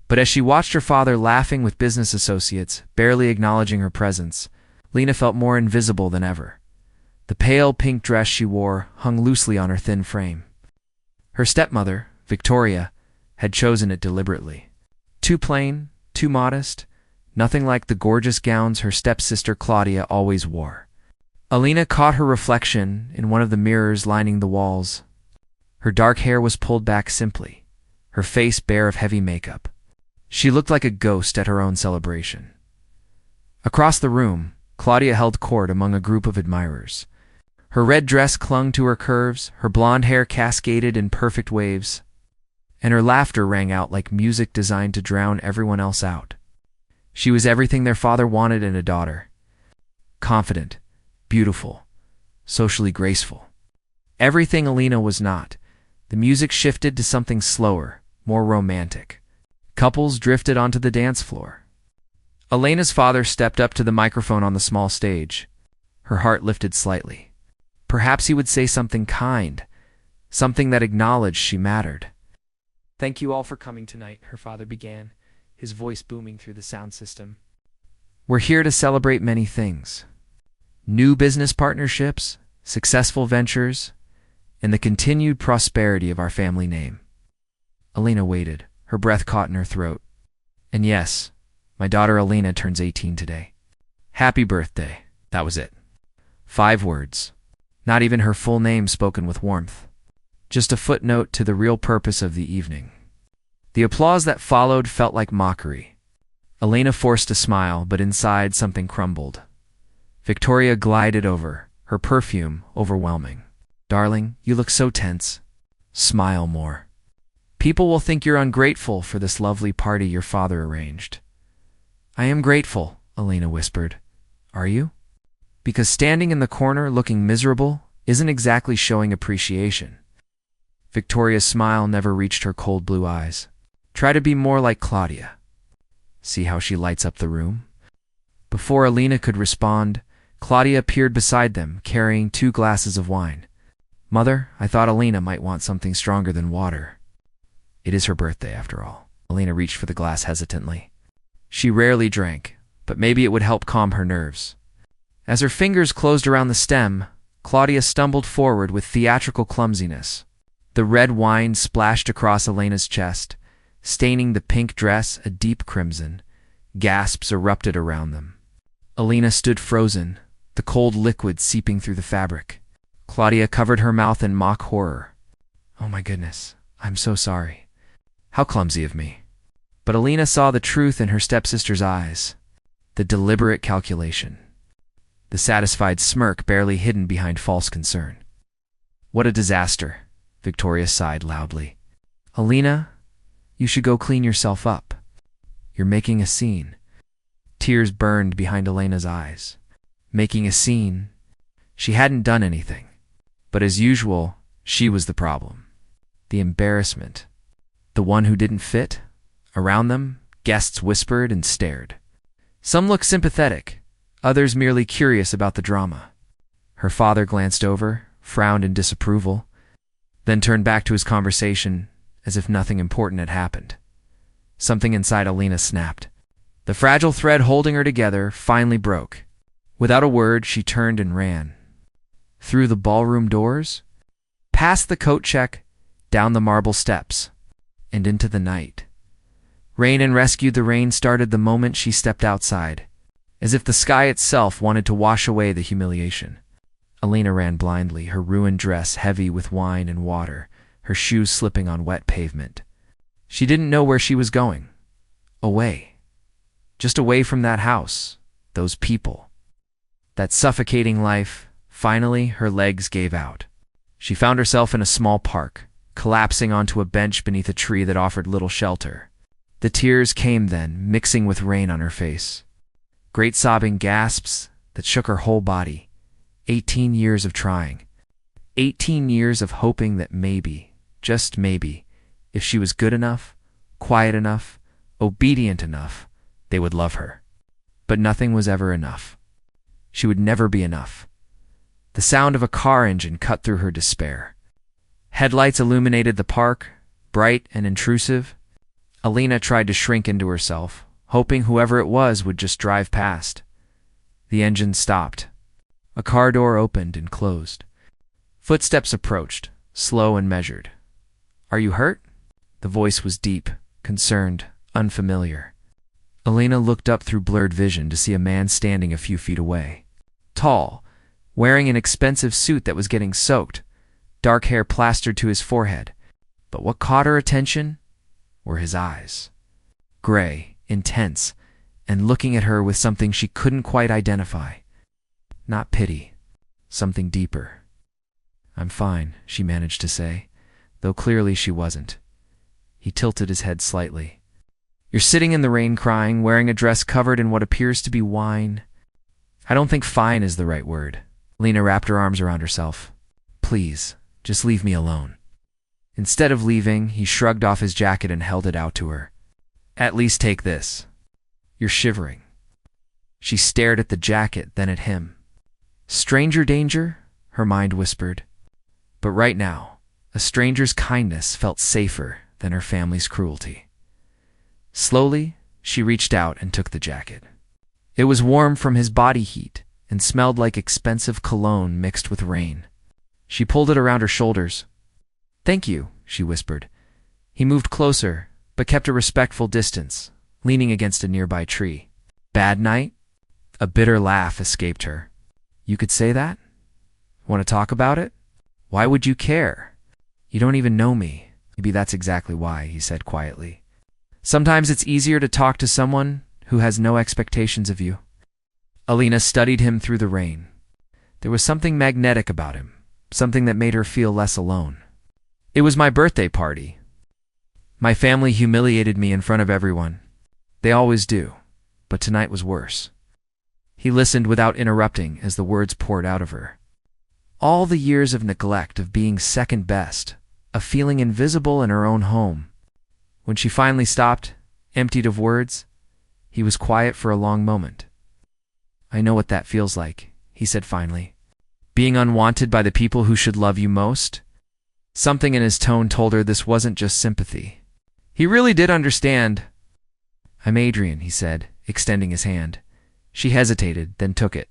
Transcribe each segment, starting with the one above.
But as she watched her father laughing with business associates, barely acknowledging her presence, Lena felt more invisible than ever. The pale pink dress she wore hung loosely on her thin frame. Her stepmother, Victoria, had chosen it deliberately. Too plain, too modest, nothing like the gorgeous gowns her stepsister Claudia always wore. Alina caught her reflection in one of the mirrors lining the walls. Her dark hair was pulled back simply, her face bare of heavy makeup. She looked like a ghost at her own celebration. Across the room, Claudia held court among a group of admirers. Her red dress clung to her curves, her blonde hair cascaded in perfect waves, and her laughter rang out like music designed to drown everyone else out. She was everything their father wanted in a daughter. Confident, beautiful, socially graceful. Everything Alina was not. The music shifted to something slower, more romantic. Couples drifted onto the dance floor. Elena's father stepped up to the microphone on the small stage. Her heart lifted slightly. Perhaps he would say something kind, something that acknowledged she mattered. "Thank you all for coming tonight," her father began, his voice booming through the sound system. "We're here to celebrate many things. New business partnerships, successful ventures, and the continued prosperity of our family name." Alina waited, her breath caught in her throat. "And yes, my daughter Alina turns 18 today. Happy birthday." That was it. 5 words. Not even her full name spoken with warmth. Just a footnote to the real purpose of the evening. The applause that followed felt like mockery. Alina forced a smile, but inside something crumbled. Victoria glided over, her perfume overwhelming. "Darling, you look so tense. Smile more. People will think you're ungrateful for this lovely party your father arranged." "I am grateful," Alina whispered. "Are you?" "Because standing in the corner looking miserable isn't exactly showing appreciation." Victoria's smile never reached her cold blue eyes. "Try to be more like Claudia. See how she lights up the room?" Before Alina could respond, Claudia appeared beside them, carrying 2 glasses of wine. "Mother, I thought Alina might want something stronger than water." It is her birthday, after all. Alina reached for the glass hesitantly. She rarely drank, but maybe it would help calm her nerves. As her fingers closed around the stem, Claudia stumbled forward with theatrical clumsiness. The red wine splashed across Elena's chest, staining the pink dress a deep crimson. Gasps erupted around them. Alina stood frozen, the cold liquid seeping through the fabric. Claudia covered her mouth in mock horror. "Oh my goodness, I'm so sorry. How clumsy of me." But Alina saw the truth in her stepsister's eyes, the deliberate calculation, the satisfied smirk barely hidden behind false concern. "What a disaster," Victoria sighed loudly. "Alina, you should go clean yourself up. You're making a scene." Tears burned behind Elena's eyes. Making a scene? She hadn't done anything. But as usual, she was the problem. The embarrassment. The one who didn't fit? Around them, guests whispered and stared. Some looked sympathetic, others merely curious about the drama. Her father glanced over, frowned in disapproval, then turned back to his conversation as if nothing important had happened. Something inside Alina snapped. The fragile thread holding her together finally broke. Without a word, she turned and ran. Through the ballroom doors, past the coat check, down the marble steps, and into the night. Rain and rescue. The rain started the moment she stepped outside, as if the sky itself wanted to wash away the humiliation. Alina ran blindly, her ruined dress heavy with wine and water, her shoes slipping on wet pavement. She didn't know where she was going. Away. Just away from that house, those people, that suffocating life. Finally, her legs gave out. She found herself in a small park, collapsing onto a bench beneath a tree that offered little shelter. The tears came then, mixing with rain on her face. Great sobbing gasps that shook her whole body. 18 years of trying. 18 years of hoping that maybe, just maybe, if she was good enough, quiet enough, obedient enough, they would love her. But nothing was ever enough. She would never be enough. The sound of a car engine cut through her despair. Headlights illuminated the park, bright and intrusive. Alina tried to shrink into herself, hoping whoever it was would just drive past. The engine stopped. A car door opened and closed. Footsteps approached, slow and measured. "Are you hurt?" The voice was deep, concerned, unfamiliar. Alina looked up through blurred vision to see a man standing a few feet away. Tall, wearing an expensive suit that was getting soaked, dark hair plastered to his forehead. But what caught her attention were his eyes. Gray, intense, and looking at her with something she couldn't quite identify. Not pity, something deeper. "I'm fine," she managed to say, though clearly she wasn't. He tilted his head slightly. "You're sitting in the rain crying, wearing a dress covered in what appears to be wine." "I don't think fine is the right word." Lena wrapped her arms around herself. "Please, just leave me alone." Instead of leaving, he shrugged off his jacket and held it out to her. "At least take this. You're shivering." She stared at the jacket, then at him. Stranger danger, her mind whispered. But right now, a stranger's kindness felt safer than her family's cruelty. Slowly, she reached out and took the jacket. It was warm from his body heat and smelled like expensive cologne mixed with rain. She pulled it around her shoulders. "Thank you," she whispered. He moved closer, but kept a respectful distance, leaning against a nearby tree. "Bad night?" A bitter laugh escaped her. "You could say that? Want to talk about it? Why would you care? You don't even know me." "Maybe that's exactly why," he said quietly. "Sometimes it's easier to talk to someone who has no expectations of you." Alina studied him through the rain. There was something magnetic about him, something that made her feel less alone. "It was my birthday party. My family humiliated me in front of everyone. They always do, but tonight was worse." He listened without interrupting as the words poured out of her. All the years of neglect, of being second best, of feeling invisible in her own home. When she finally stopped, emptied of words, he was quiet for a long moment. "I know what that feels like," he said finally. "Being unwanted by the people who should love you most." Something in his tone told her this wasn't just sympathy. He really did understand. "I'm Adrian," he said, extending his hand. She hesitated, then took it.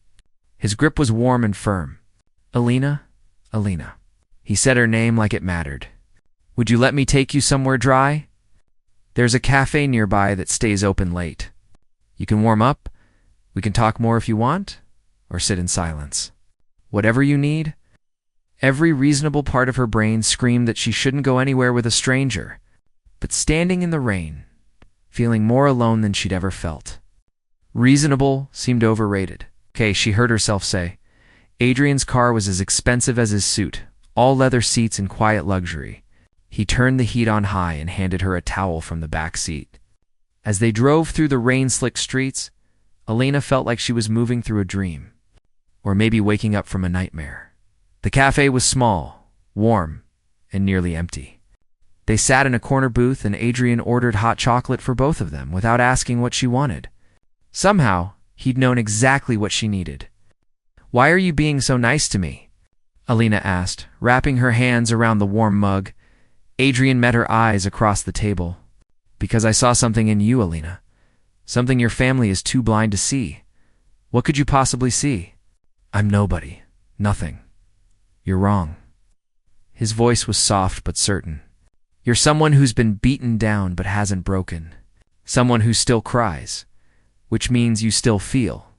His grip was warm and firm. "Alina, Alina." He said her name like it mattered. "Would you let me take you somewhere dry? There's a cafe nearby that stays open late. You can warm up, we can talk more if you want, or sit in silence. Whatever you need." Every reasonable part of her brain screamed that she shouldn't go anywhere with a stranger, but standing in the rain, feeling more alone than she'd ever felt. Reasonable seemed overrated. "Okay," she heard herself say. Adrian's car was as expensive as his suit, all leather seats and quiet luxury. He turned the heat on high and handed her a towel from the back seat. As they drove through the rain-slicked streets, Alina felt like she was moving through a dream, or maybe waking up from a nightmare. The cafe was small, warm, and nearly empty. They sat in a corner booth and Adrian ordered hot chocolate for both of them without asking what she wanted. Somehow, he'd known exactly what she needed. "Why are you being so nice to me?" Alina asked, wrapping her hands around the warm mug. Adrian met her eyes across the table. "Because I saw something in you, Alina. Something your family is too blind to see. What could you possibly see?" "I'm nobody. Nothing. You're wrong." His voice was soft but certain. "You're someone who's been beaten down but hasn't broken. Someone who still cries, which means you still feel.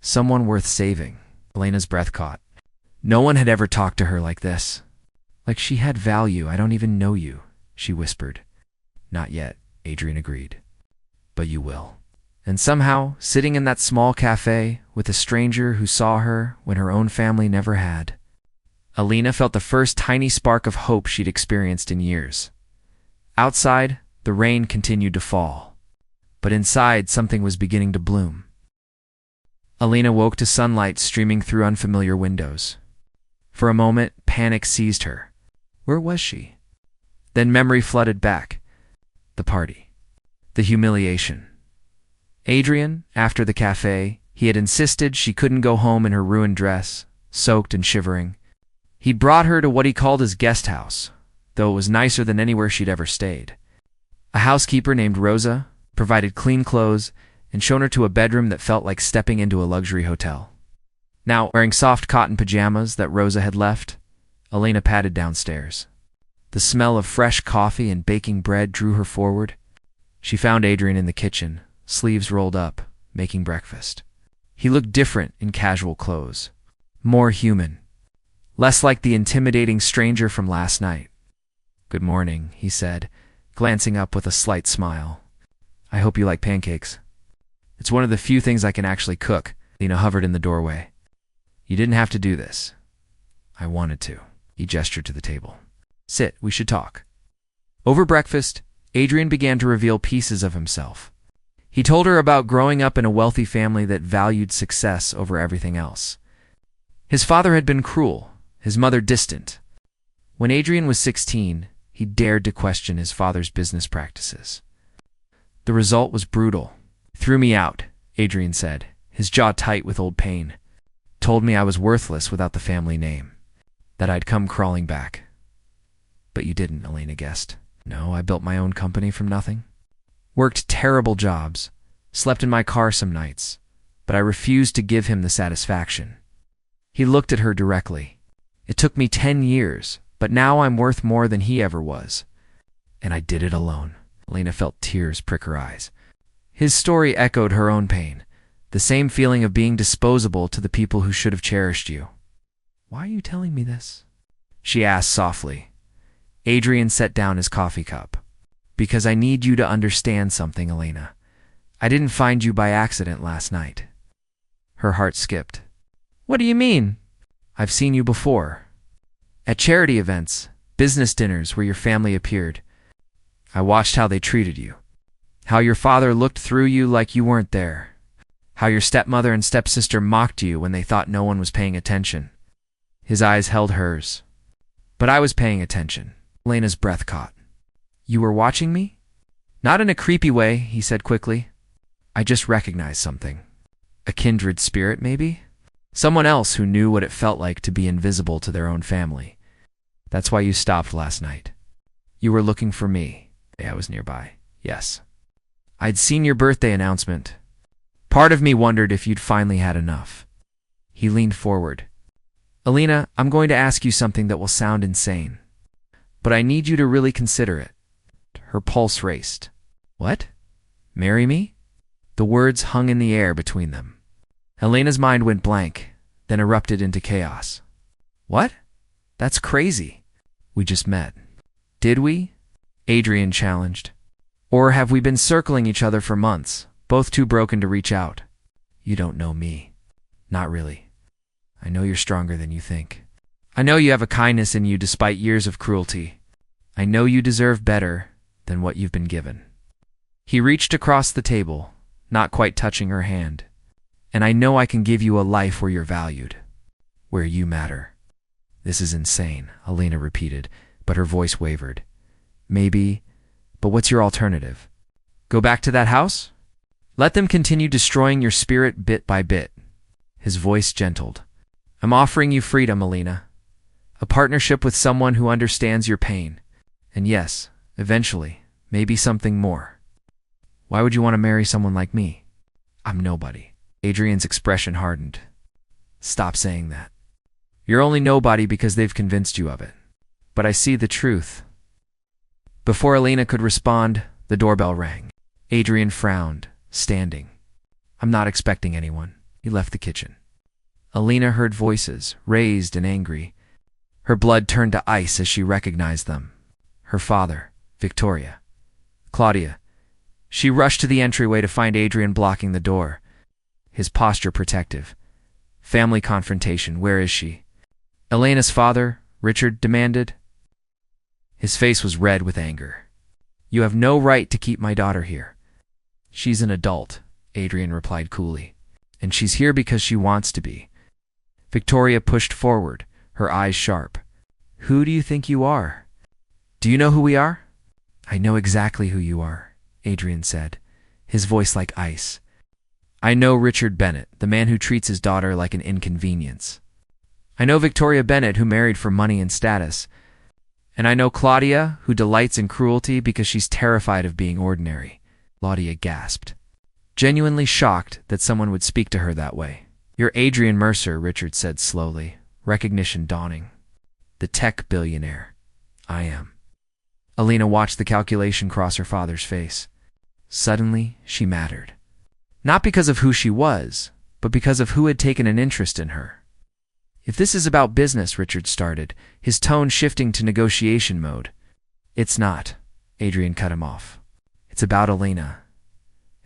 Someone worth saving." Alina's breath caught. No one had ever talked to her like this. "Like she had value. I don't even know you," she whispered. "Not yet," Adrian agreed. "But you will." And somehow, sitting in that small cafe with a stranger who saw her when her own family never had, Alina felt the first tiny spark of hope she'd experienced in years. Outside, the rain continued to fall, but inside something was beginning to bloom. Alina woke to sunlight streaming through unfamiliar windows. For a moment, panic seized her. Where was she? Then memory flooded back. The party. The humiliation. Adrian, after the cafe, he had insisted she couldn't go home in her ruined dress, soaked and shivering. He'd brought her to what he called his guest house, though it was nicer than anywhere she'd ever stayed. A housekeeper named Rosa provided clean clothes and shown her to a bedroom that felt like stepping into a luxury hotel. Now, wearing soft cotton pajamas that Rosa had left, Elena padded downstairs. The smell of fresh coffee and baking bread drew her forward. She found Adrian in the kitchen, sleeves rolled up, making breakfast. He looked different in casual clothes, more human, less like the intimidating stranger from last night. "Good morning," he said, glancing up with a slight smile. "I hope you like pancakes." "It's one of the few things I can actually cook." Lena hovered in the doorway. "You didn't have to do this." "I wanted to." He gestured to the table. "Sit, we should talk." Over breakfast, Adrian began to reveal pieces of himself. He told her about growing up in a wealthy family that valued success over everything else. His father had been cruel, his mother distant. When Adrian was 16, he dared to question his father's business practices. The result was brutal. "Threw me out," Adrian said, his jaw tight with old pain. "Told me I was worthless without the family name, that I'd come crawling back." "But you didn't," Elena guessed. "No, I built my own company from nothing. Worked terrible jobs, slept in my car some nights, but I refused to give him the satisfaction." He looked at her directly. "It took me 10 years, but now I'm worth more than he ever was. And I did it alone." Elena felt tears prick her eyes. His story echoed her own pain, the same feeling of being disposable to the people who should have cherished you. "Why are you telling me this?" she asked softly. Adrian set down his coffee cup. "Because I need you to understand something, Elena. I didn't find you by accident last night." Her heart skipped. "What do you mean?" "I've seen you before. At charity events, business dinners where your family appeared. I watched how they treated you. How your father looked through you like you weren't there. How your stepmother and stepsister mocked you when they thought no one was paying attention." His eyes held hers. "But I was paying attention." Elena's breath caught. "You were watching me?" "Not in a creepy way," he said quickly. "I just recognized something. A kindred spirit, maybe? Someone else who knew what it felt like to be invisible to their own family. That's why you stopped last night. You were looking for me." "I was nearby." "Yes. I'd seen your birthday announcement. Part of me wondered if you'd finally had enough." He leaned forward. "Elena, I'm going to ask you something that will sound insane, but I need you to really consider it." Her pulse raced. "What? Marry me?" The words hung in the air between them. Elena's mind went blank, then erupted into chaos. "What? That's crazy. We just met." "Did we?" Adrian challenged. "Or have we been circling each other for months, both too broken to reach out?" "You don't know me." "Not really. I know you're stronger than you think. I know you have a kindness in you despite years of cruelty. I know you deserve better than what you've been given." He reached across the table, not quite touching her hand. "And I know I can give you a life where you're valued, where you matter." "This is insane," Elena repeated, but her voice wavered. "Maybe, but what's your alternative? Go back to that house? Let them continue destroying your spirit bit by bit?" His voice gentled. "I'm offering you freedom, Elena. A partnership with someone who understands your pain. And yes, eventually, maybe something more." "Why would you want to marry someone like me?" "I'm nobody." Adrian's expression hardened. "Stop saying that. You're only nobody because they've convinced you of it. But I see the truth." Before Elena could respond, the doorbell rang. Adrian frowned, standing. "I'm not expecting anyone." He left the kitchen. Elena heard voices, raised and angry. Her blood turned to ice as she recognized them. Her father, Victoria, Claudia. She rushed to the entryway to find Adrian blocking the door, his posture protective. "Family confrontation, where is she?" "Elena's father," Richard demanded. His face was red with anger. "You have no right to keep my daughter here." "She's an adult," Adrian replied coolly. "And she's here because she wants to be." Victoria pushed forward, her eyes sharp. "Who do you think you are? Do you know who we are?" "I know exactly who you are," Adrian said, his voice like ice. "I know Richard Bennett, the man who treats his daughter like an inconvenience. I know Victoria Bennett, who married for money and status. And I know Claudia, who delights in cruelty because she's terrified of being ordinary. Claudia gasped, genuinely shocked that someone would speak to her that way. You're Adrian Mercer, Richard said slowly, recognition dawning. The tech billionaire. I am. Alina watched the calculation cross her father's face. Suddenly, she mattered. Not because of who she was, but because of who had taken an interest in her. If this is about business, Richard started, his tone shifting to negotiation mode. It's not, Adrian cut him off. It's about Alina.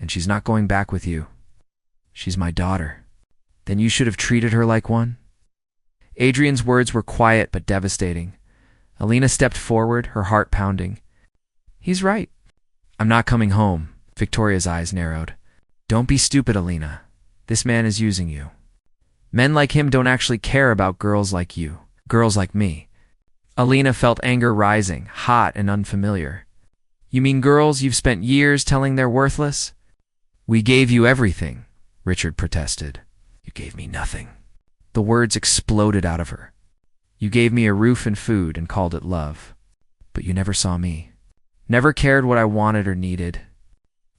And she's not going back with you. She's my daughter. Then you should have treated her like one? Adrian's words were quiet but devastating. Alina stepped forward, her heart pounding. He's right. I'm not coming home. Victoria's eyes narrowed. Don't be stupid, Alina. This man is using you. Men like him don't actually care about girls like you, girls like me. Alina felt anger rising, hot and unfamiliar. You mean girls you've spent years telling they're worthless? We gave you everything, Richard protested. You gave me nothing. The words exploded out of her. You gave me a roof and food and called it love. But you never saw me. Never cared what I wanted or needed.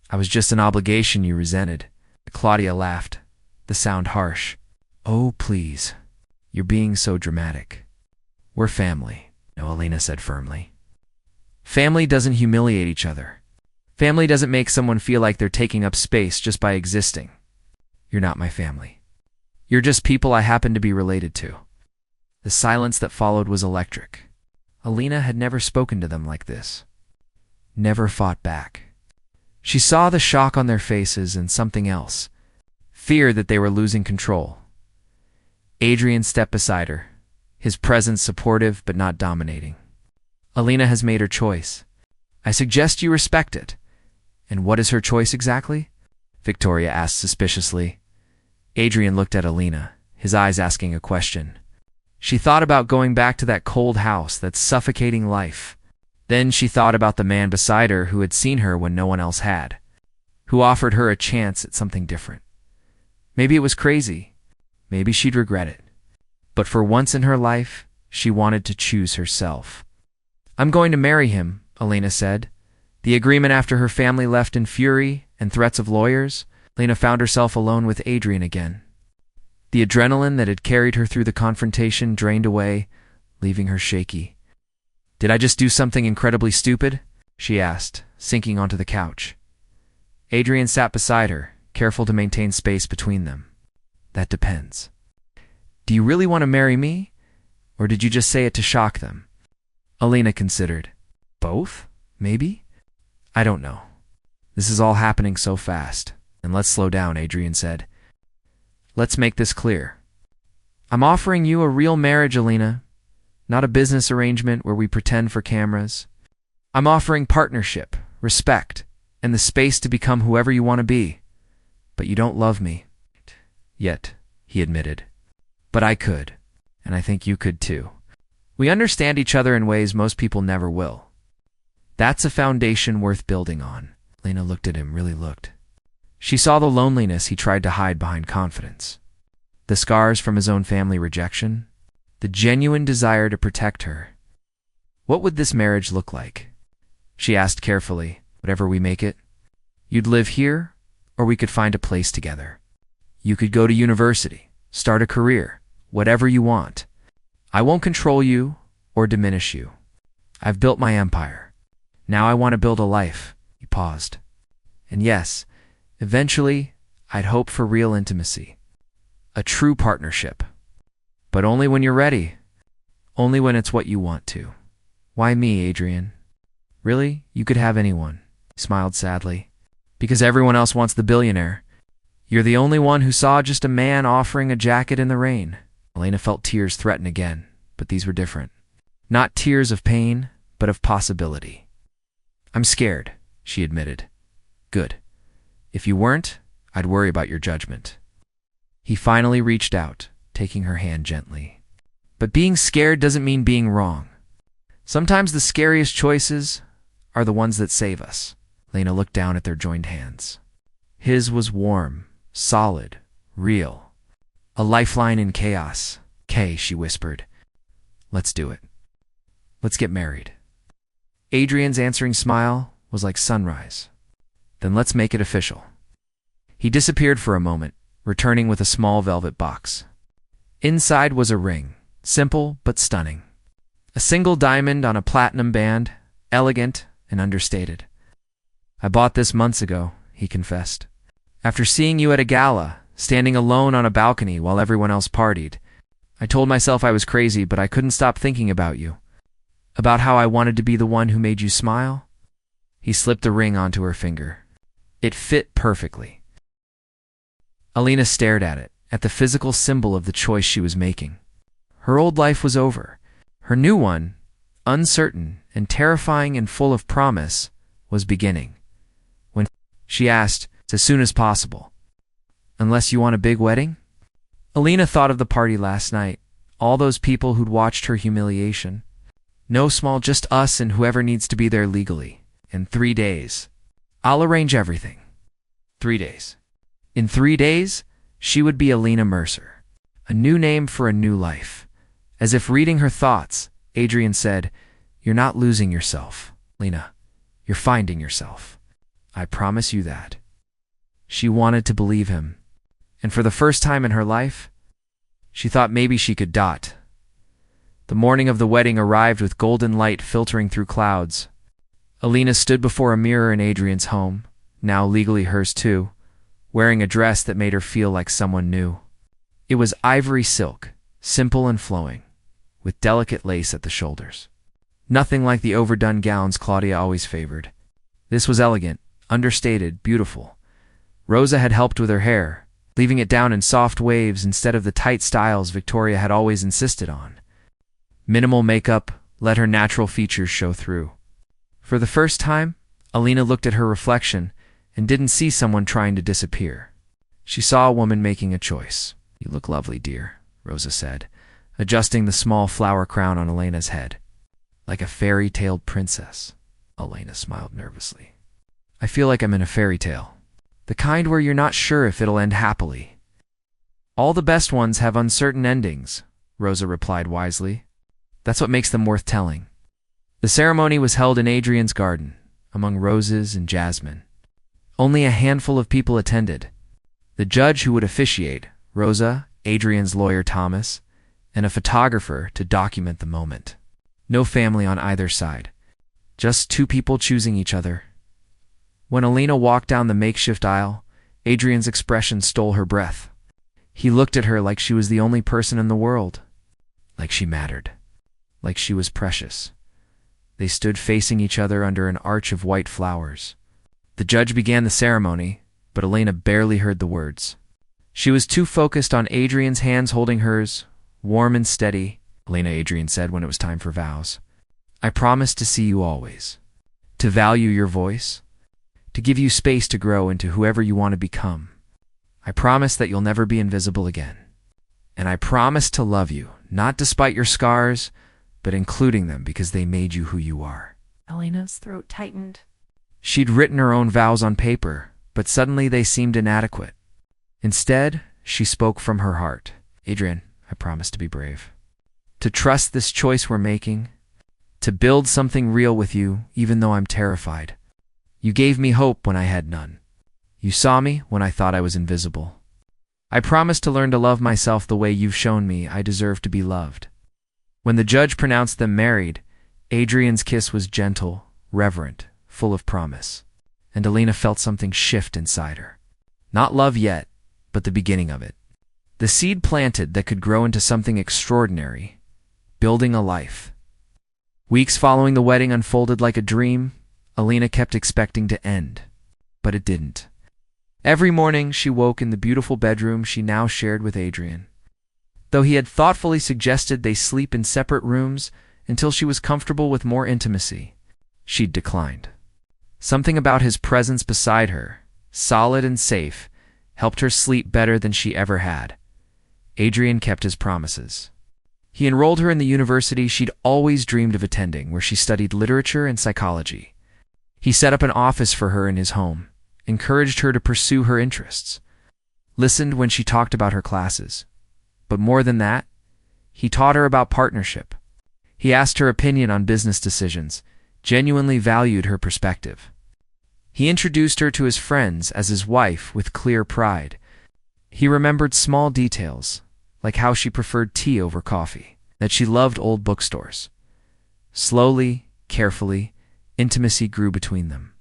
I was just an obligation you resented. Claudia laughed, the sound harsh. Oh, please. You're being so dramatic. We're family, no, Alina said firmly. Family doesn't humiliate each other. Family doesn't make someone feel like they're taking up space just by existing. You're not my family. You're just people I happen to be related to. The silence that followed was electric. Alina had never spoken to them like this. Never fought back. She saw the shock on their faces and something else. Fear that they were losing control. Adrian stepped beside her, his presence supportive but not dominating. Alina has made her choice. I suggest you respect it. And what is her choice exactly? Victoria asked suspiciously. Adrian looked at Alina, his eyes asking a question. She thought about going back to that cold house, that suffocating life. Then she thought about the man beside her who had seen her when no one else had, who offered her a chance at something different. Maybe it was crazy. Maybe she'd regret it. But for once in her life, she wanted to choose herself. I'm going to marry him, Alina said. The agreement after her family left in fury and threats of lawyers, Alina found herself alone with Adrian again. The adrenaline that had carried her through the confrontation drained away, leaving her shaky. Did I just do something incredibly stupid? She asked, sinking onto the couch. Adrian sat beside her, careful to maintain space between them. That depends. Do you really want to marry me? Or did you just say it to shock them? Alina considered. Both? Maybe? I don't know. This is all happening so fast. And let's slow down, Adrian said. Let's make this clear. I'm offering you a real marriage, Alina. Not a business arrangement where we pretend for cameras. I'm offering partnership, respect, and the space to become whoever you want to be. But you don't love me. Yet, he admitted. But I could, and I think you could too. We understand each other in ways most people never will. That's a foundation worth building on. Lena looked at him, really looked. She saw the loneliness he tried to hide behind confidence. The scars from his own family rejection. The genuine desire to protect her. What would this marriage look like? She asked carefully, whatever we make it. You'd live here, or we could find a place together. You could go to university, start a career, whatever you want. I won't control you or diminish you. I've built my empire. Now I want to build a life. He paused. And yes, eventually, I'd hope for real intimacy. A true partnership. But only when you're ready. Only when it's what you want to. Why me, Adrian? Really? You could have anyone. He smiled sadly. Because everyone else wants the billionaire. You're the only one who saw just a man offering a jacket in the rain. Elena felt tears threaten again, but these were different. Not tears of pain, but of possibility. I'm scared, she admitted. Good. If you weren't, I'd worry about your judgment. He finally reached out, taking her hand gently. But being scared doesn't mean being wrong. Sometimes the scariest choices are the ones that save us. Lena looked down at their joined hands. His was warm, solid, real. A lifeline in chaos. Kay, she whispered. Let's do it. Let's get married." Adrian's answering smile was like sunrise. "Then let's make it official." He disappeared for a moment, returning with a small velvet box. Inside was a ring, simple but stunning. A single diamond on a platinum band, elegant and understated. "I bought this months ago," he confessed. "After seeing you at a gala, standing alone on a balcony while everyone else partied. I told myself I was crazy, but I couldn't stop thinking about you. About how I wanted to be the one who made you smile." He slipped the ring onto her finger. It fit perfectly. Alina stared at it, at the physical symbol of the choice she was making. Her old life was over. Her new one, uncertain and terrifying and full of promise, was beginning. When she asked, "As soon as possible. Unless you want a big wedding?" Alina thought of the party last night, all those people who'd watched her humiliation. "No small, just us and whoever needs to be there legally. In 3 days. I'll arrange everything." 3 days. In 3 days, she would be Alina Mercer. A new name for a new life. As if reading her thoughts, Adrian said, "You're not losing yourself, Lena. You're finding yourself. I promise you that." She wanted to believe him. And for the first time in her life, she thought maybe she could. The morning of the wedding arrived with golden light filtering through clouds. Alina stood before a mirror in Adrian's home, now legally hers too, wearing a dress that made her feel like someone new. It was ivory silk, simple and flowing, with delicate lace at the shoulders. Nothing like the overdone gowns Claudia always favored. This was elegant, understated, beautiful. Rosa had helped with her hair, leaving it down in soft waves instead of the tight styles Victoria had always insisted on. Minimal makeup let her natural features show through. For the first time, Alina looked at her reflection and didn't see someone trying to disappear. She saw a woman making a choice. "You look lovely, dear," Rosa said, adjusting the small flower crown on Elena's head. "Like a fairy-tailed princess." Elena smiled nervously. "I feel like I'm in a fairy tale. The kind where you're not sure if it'll end happily." "All the best ones have uncertain endings," Rosa replied wisely. "That's what makes them worth telling." The ceremony was held in Adrian's garden, among roses and jasmine. Only a handful of people attended. The judge who would officiate, Rosa, Adrian's lawyer Thomas, and a photographer to document the moment. No family on either side. Just 2 people choosing each other. When Alina walked down the makeshift aisle, Adrian's expression stole her breath. He looked at her like she was the only person in the world. Like she mattered. Like she was precious. They stood facing each other under an arch of white flowers. The judge began the ceremony, but Alina barely heard the words. She was too focused on Adrian's hands holding hers, warm and steady. "Alina," Adrian said when it was time for vows, "I promise to see you always. To value your voice. To give you space to grow into whoever you want to become. I promise that you'll never be invisible again. And I promise to love you, not despite your scars, but including them because they made you who you are." Alina's throat tightened. She'd written her own vows on paper, but suddenly they seemed inadequate. Instead, she spoke from her heart. "Adrian, I promise to be brave. To trust this choice we're making. To build something real with you, even though I'm terrified. You gave me hope when I had none. You saw me when I thought I was invisible. I promise to learn to love myself the way you've shown me I deserve to be loved." When the judge pronounced them married, Adrian's kiss was gentle, reverent, full of promise, and Alina felt something shift inside her. Not love yet, but the beginning of it. The seed planted that could grow into something extraordinary, building a life. Weeks following the wedding unfolded like a dream. Alina kept expecting to end, but it didn't. Every morning she woke in the beautiful bedroom she now shared with Adrian. Though he had thoughtfully suggested they sleep in separate rooms until she was comfortable with more intimacy, she'd declined. Something about his presence beside her, solid and safe, helped her sleep better than she ever had. Adrian kept his promises. He enrolled her in the university she'd always dreamed of attending, where she studied literature and psychology. He set up an office for her in his home, encouraged her to pursue her interests, listened when she talked about her classes. But more than that, he taught her about partnership. He asked her opinion on business decisions, genuinely valued her perspective. He introduced her to his friends as his wife with clear pride. He remembered small details, like how she preferred tea over coffee, that she loved old bookstores. Slowly, carefully, intimacy grew between them.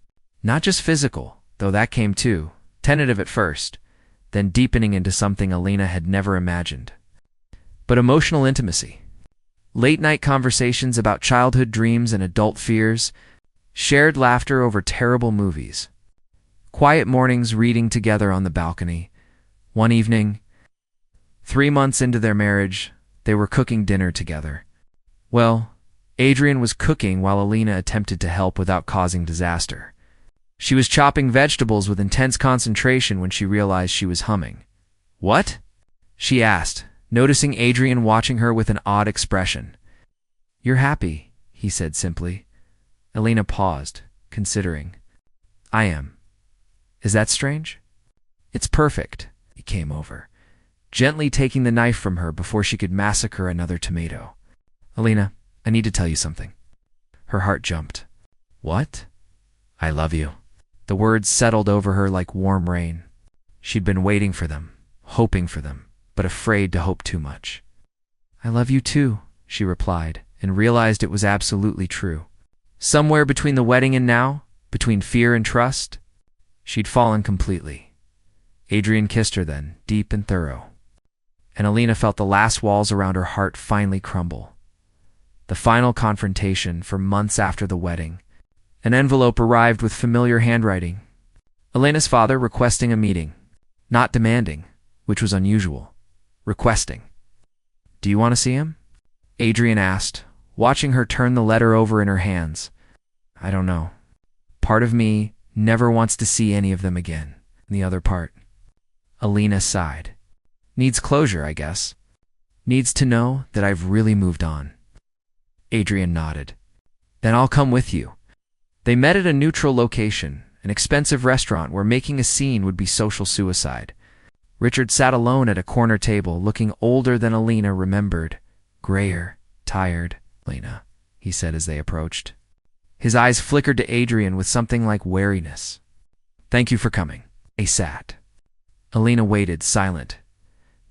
Not just physical, though that came too, tentative at first, then deepening into something Alina had never imagined. But emotional intimacy. Late-night conversations about childhood dreams and adult fears, shared laughter over terrible movies, quiet mornings reading together on the balcony. One evening, 3 months into their marriage, they were cooking dinner together. Well, Adrian was cooking while Alina attempted to help without causing disaster. She was chopping vegetables with intense concentration when she realized she was humming. "What?" she asked, noticing Adrian watching her with an odd expression. "You're happy," he said simply. Alina paused, considering. "I am. Is that strange?" "It's perfect." He came over, gently taking the knife from her before she could massacre another tomato. "Alina, I need to tell you something." Her heart jumped. "What?" "I love you." The words settled over her like warm rain. She'd been waiting for them, hoping for them, but afraid to hope too much. "I love you too," she replied, and realized it was absolutely true. Somewhere between the wedding and now, between fear and trust, she'd fallen completely. Adrian kissed her then, deep and thorough. And Alina felt the last walls around her heart finally crumble. The final confrontation for months after the wedding. An envelope arrived with familiar handwriting. Alina's father requesting a meeting. Not demanding, which was unusual. Requesting. "Do you want to see him?" Adrian asked, watching her turn the letter over in her hands. "I don't know. Part of me never wants to see any of them again. And the other part." Alina sighed. "Needs closure, I guess. Needs to know that I've really moved on." Adrian nodded. "Then I'll come with you." They met at a neutral location, an expensive restaurant where making a scene would be social suicide. Richard sat alone at a corner table, looking older than Alina remembered. "Grayer, tired, Alina," he said as they approached. His eyes flickered to Adrian with something like wariness. "Thank you for coming." They sat. Alina waited, silent,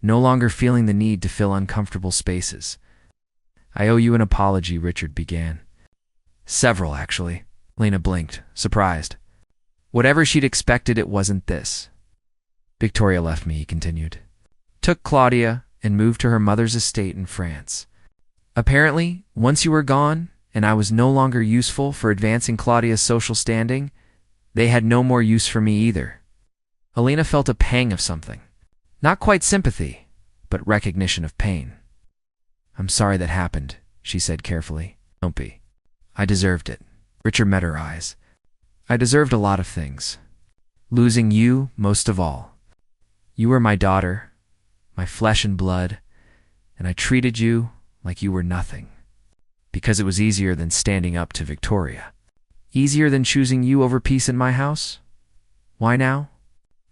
no longer feeling the need to fill uncomfortable spaces. "I owe you an apology," Richard began. "Several, actually." Alina blinked, surprised. Whatever she'd expected, it wasn't this. "Victoria left me," he continued. "Took Claudia and moved to her mother's estate in France. Apparently, once you were gone, and I was no longer useful for advancing Claudia's social standing, they had no more use for me either." Alina felt a pang of something. Not quite sympathy, but recognition of pain. "I'm sorry that happened," she said carefully. "Don't be. I deserved it." Richard met her eyes. "I deserved a lot of things. Losing you most of all. You were my daughter, my flesh and blood, and I treated you like you were nothing. Because it was easier than standing up to Victoria. Easier than choosing you over peace in my house? Why now?"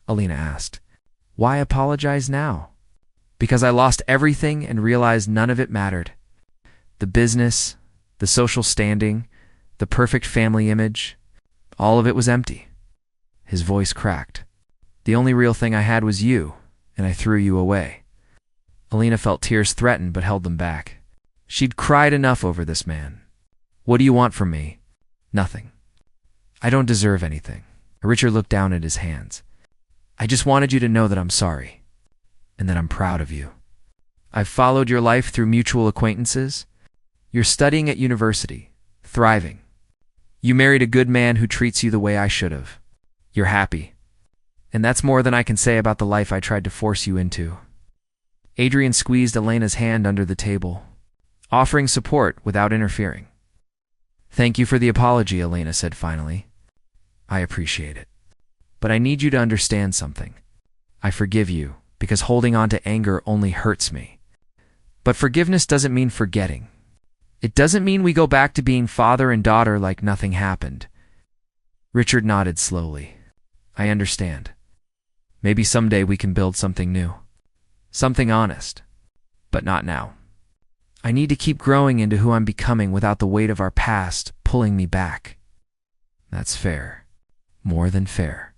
Alina asked. "Why apologize now?" "Because I lost everything and realized none of it mattered. The business, the social standing, the perfect family image, all of it was empty." His voice cracked. "The only real thing I had was you, and I threw you away." Alina felt tears threaten but held them back. She'd cried enough over this man. "What do you want from me?" "Nothing. I don't deserve anything." Richard looked down at his hands. "I just wanted you to know that I'm sorry, and that I'm proud of you. I've followed your life through mutual acquaintances. You're studying at university, thriving. You married a good man who treats you the way I should have. You're happy. And that's more than I can say about the life I tried to force you into." Adrian squeezed Alina's hand under the table, offering support without interfering. "Thank you for the apology," Alina said finally. "I appreciate it. But I need you to understand something. I forgive you, because holding on to anger only hurts me. But forgiveness doesn't mean forgetting. It doesn't mean we go back to being father and daughter like nothing happened." Richard nodded slowly. "I understand. Maybe someday we can build something new. Something honest. But not now." I need to keep growing into who I'm becoming without the weight of our past pulling me back. That's fair. More than fair.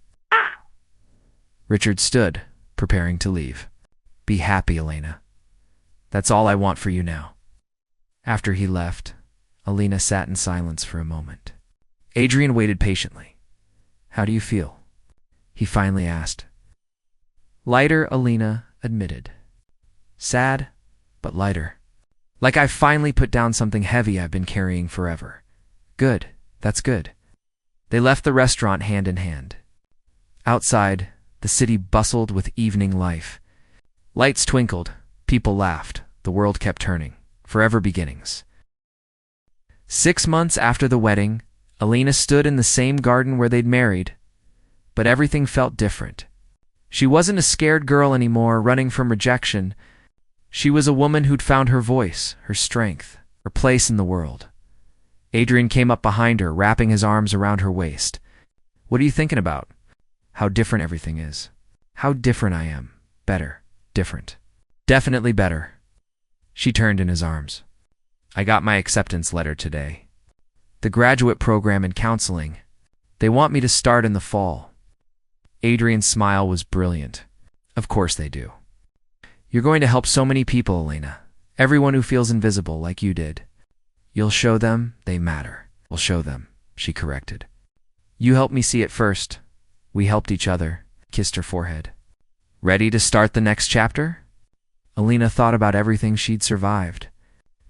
Richard stood, preparing to leave. Be happy, Elena. That's all I want for you now. After he left, Elena sat in silence for a moment. Adrian waited patiently. How do you feel? He finally asked. Lighter, Elena admitted. Sad, but lighter. Like I've finally put down something heavy I've been carrying forever. Good, that's good. They left the restaurant hand in hand. Outside, the city bustled with evening life. Lights twinkled, people laughed, the world kept turning. Forever beginnings. 6 months after the wedding, Elena stood in the same garden where they'd married, but everything felt different. She wasn't a scared girl anymore, running from rejection. She was a woman who'd found her voice, her strength, her place in the world. Adrian came up behind her, wrapping his arms around her waist. What are you thinking about? How different everything is. How different I am. Better. Different. Definitely better. She turned in his arms. I got my acceptance letter today. The graduate program in counseling. They want me to start in the fall. Adrian's smile was brilliant. Of course they do. You're going to help so many people, Elena. Everyone who feels invisible like you did. You'll show them they matter. We'll show them, she corrected. You helped me see it first. We helped each other, kissed her forehead. Ready to start the next chapter? Elena thought about everything she'd survived.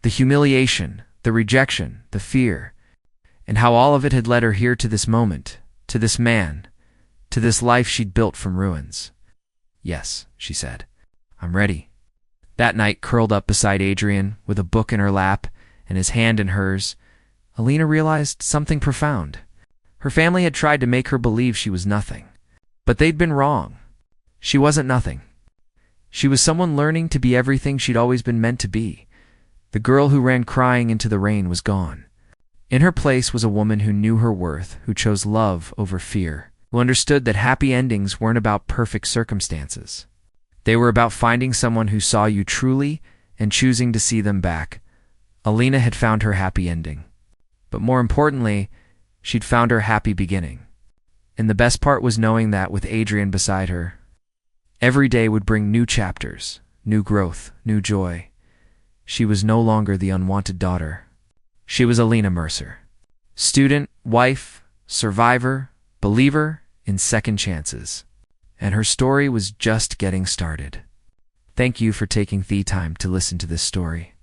The humiliation, the rejection, the fear, and how all of it had led her here to this moment, to this man, to this life she'd built from ruins. Yes, she said. I'm ready. That night, curled up beside Adrian, with a book in her lap and his hand in hers, Elena realized something profound. Her family had tried to make her believe she was nothing. But they'd been wrong. She wasn't nothing. She was someone learning to be everything she'd always been meant to be. The girl who ran crying into the rain was gone. In her place was a woman who knew her worth, who chose love over fear, who understood that happy endings weren't about perfect circumstances. They were about finding someone who saw you truly and choosing to see them back. Elena had found her happy ending. But more importantly, she'd found her happy beginning. And the best part was knowing that with Adrian beside her, every day would bring new chapters, new growth, new joy. She was no longer the unwanted daughter. She was Elena Mercer. Student, wife, survivor, believer in second chances. And her story was just getting started. Thank you for taking the time to listen to this story.